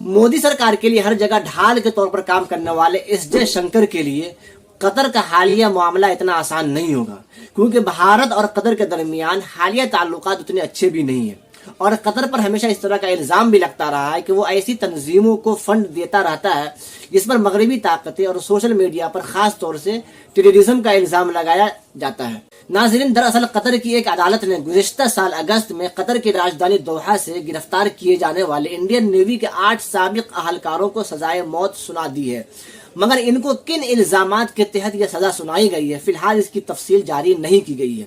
मोदी सरकार के लिए हर जगह ढाल के तौर पर काम करने वाले एस जयशंकर के लिए कतर का हालिया मामला इतना आसान नहीं होगा, क्योंकि भारत और कतर के दरमियान हालिया ताल्लुकात उतने अच्छे भी नहीं है और कतर पर हमेशा इस तरह का इल्जाम भी लगता रहा है कि वो ऐसी तंजीमों को फंड देता रहता है जिस पर मगरबी ताकतें और सोशल मीडिया पर खास तौर से टेररिज्म का इल्जाम लगाया जाता है। नाज़रीन, दरअसल कतर की एक अदालत ने गुज़िश्ता साल अगस्त में कतर की राजधानी दोहा से गिरफ्तार किए जाने वाले इंडियन नेवी के 8 साबिक अहलकारों को सजाए मौत सुना दी है, मगर इनको किन इल्जामात के तहत यह सजा सुनाई गई है फिलहाल इसकी तफसील जारी नहीं की गई है।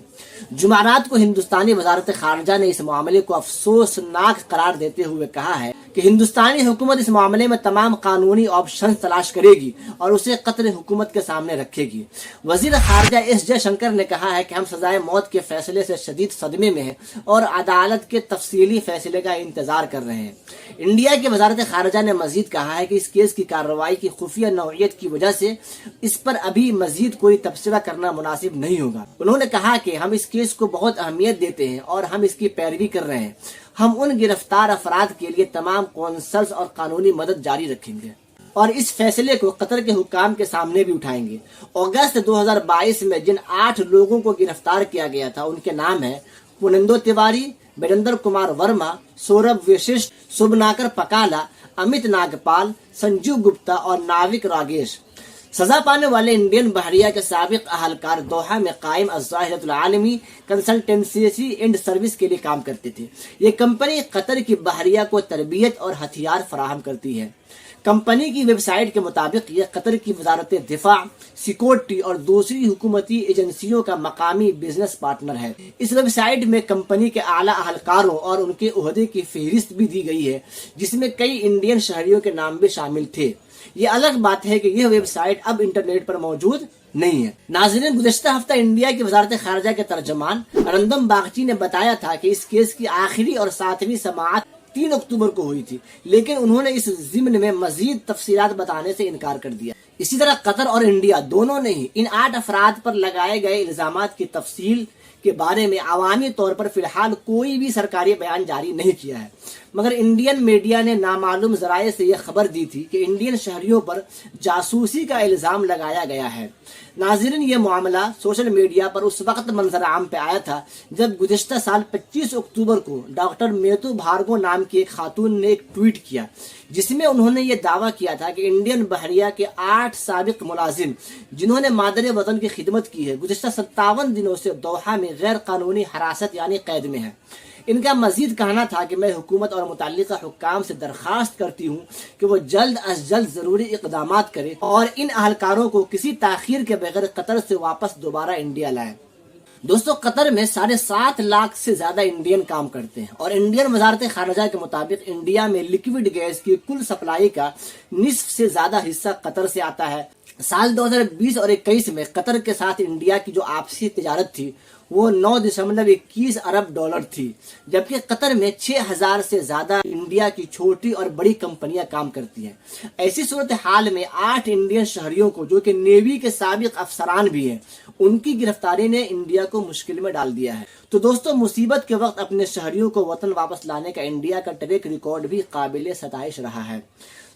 जुमारात को हिंदुस्तानी वजारत खारजा ने इस मामले को अफसोसनाक करार देते हुए कहा है कि हिंदुस्तानी हुकूमत इस मामले में तमाम कानूनी ऑप्शन तलाश करेगी और उसे कतर हुकूमत के सामने रखेगी। वजीर खारजा एस जयशंकर ने कहा है कि हम सजाए मौत के फैसले से शदीद सदमे में हैं और अदालत के तफसीली फैसले का इंतजार कर रहे हैं। इंडिया की वजारत खारजा ने मजीद कहा है कि इस केस की कार्रवाई की खुफिया नौइयत की वजह से इस पर अभी मजीद कोई तबसरा करना मुनासिब नहीं होगा। उन्होंने कहा कि हम इस केस को बहुत अहमियत देते हैं और हम इसकी पैरवी कर रहे हैं। हम उन गिरफ्तार अफराद के लिए तमाम कौंसल्स और कानूनी मदद जारी रखेंगे और इस फैसले को कतर के हुक्काम के सामने भी उठाएंगे। अगस्त 2022 में जिन 8 लोगों को गिरफ्तार किया गया था उनके नाम है पुनिंदो तिवारी, वीरेंद्र कुमार वर्मा, सौरभ वशिष्ठ, शुभनाकर पकाला, अमित नागपाल, संजू गुप्ता और नाविक रागेश। सजा पाने वाले इंडियन बहरिया के साबिक अहलकार दोहा में कायम अज़्ज़ाहिरतुल आलमी कंसल्टेंसी एंड सर्विस के लिए काम करते थे। ये कंपनी कतर की बहरिया को तरबियत और हथियार फराहम करती है। कंपनी की वेबसाइट के मुताबिक यह कतर की वजारत दिफा, सिक्योरिटी और दूसरी हुकूमती एजेंसियों का मकामी बिजनेस पार्टनर है। इस वेबसाइट में कंपनी के आला अहलकारों और उनके ओहदे की फहरिस्त भी दी गई है, जिसमें कई इंडियन शहरियों के नाम भी शामिल थे। ये अलग बात है कि यह वेबसाइट अब इंटरनेट पर मौजूद नहीं है। नाज़रीन, गुज़िश्ता हफ्ता इंडिया की वजारत खारजा के तर्जमान अरंदम बागची ने बताया था कि इस केस की आखिरी और 7वीं समाअत 3 अक्टूबर को हुई थी, लेकिन उन्होंने इस ज़िम्न में मजीद तफसीलात बताने से इनकार कर दिया। इसी तरह कतर और इंडिया दोनों ने ही इन 8 अफराद पर लगाए गए इल्जामात की तफसील के बारे में अवामी तौर पर फिलहाल कोई भी सरकारी बयान जारी नहीं किया है, मगर इंडियन मीडिया ने नामालूम जराये से यह खबर दी थी कि इंडियन शहरियों पर जासूसी का इल्जाम लगाया गया है। नाज़रीन, ये मामला सोशल मीडिया पर उस वक्त मंजर आम पे आया था जब गुज़िश्ता साल 25 अक्टूबर को डॉक्टर मेतू भार्गव नाम की एक खातून ने एक ट्वीट किया, जिसमें उन्होंने ये दावा किया था कि इंडियन बहरिया के 8 साबिक मुलाजिम जिन्होंने मादरे वतन की खिदमत की है गुज़िश्ता 57 दिनों से दोहा में गैर कानूनी हिरासत यानी कैद में है। इनका मजीद कहना था कि मैं हुकूमत और मुतल्लिका हुक्काम से दरख्वास्त करती हूँ कि वो जल्द अज जल्द जरूरी इक़दामात करें और इन अहलकारों को किसी ताखीर के बगैर कतर से वापस दोबारा इंडिया लाएं। दोस्तों, कतर में 7.5 लाख से ज्यादा इंडियन काम करते हैं और इंडियन वजारत खारजा के मुताबिक इंडिया में लिक्विड गैस की कुल सप्लाई का निस्फ से ज्यादा हिस्सा कतर से आता है। साल 2020 और 21 में कतर के साथ इंडिया की जो आपसी तिजारत थी वो 9.21 अरब डॉलर थी, जबकि कतर में 6000 से ज्यादा इंडिया की छोटी और बड़ी कंपनियां काम करती हैं। ऐसी सूरत हाल में 8 इंडियन शहरियों को, जो कि नेवी के साबिक अफसरान भी हैं, उनकी गिरफ्तारी ने इंडिया को मुश्किल में डाल दिया है। तो दोस्तों, मुसीबत के वक्त अपने शहरियों को वतन वापस लाने का इंडिया का ट्रैक रिकॉर्ड भी काबिल सताइश रहा है।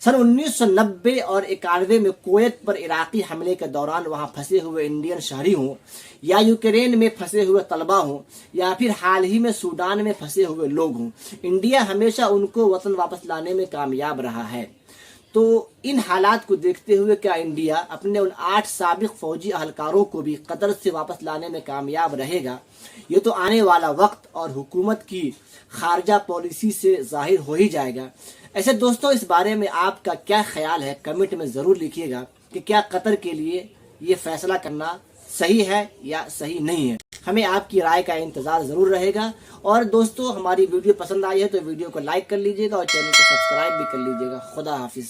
सन 1990 और 91 में कुवैत पर इराकी हमले के दौरान वहां फंसे हुए इंडियन शहरी हों या यूक्रेन में फंसे हुए तलबा हों या फिर हाल ही में सूडान में फंसे हुए लोग हों, इंडिया हमेशा उनको वतन वापस लाने में कामयाब रहा है। तो इन हालात को देखते हुए क्या इंडिया अपने उन 8 साबिक फौजी अहलकारों को भी कतर से वापस लाने में कामयाब रहेगा? ये तो आने वाला वक्त और हुकूमत की खारजा पॉलिसी से जाहिर हो ही जाएगा। ऐसे दोस्तों, इस बारे में आपका क्या ख्याल है? कमेंट में जरूर लिखिएगा कि क्या कतर के लिए ये फैसला करना सही है या सही नहीं है। हमें आपकी राय का इंतजार जरूर रहेगा। और दोस्तों, हमारी वीडियो पसंद आई है तो वीडियो को लाइक कर लीजिएगा और चैनल को सब्सक्राइब भी कर लीजिएगा। खुदा हाफिज।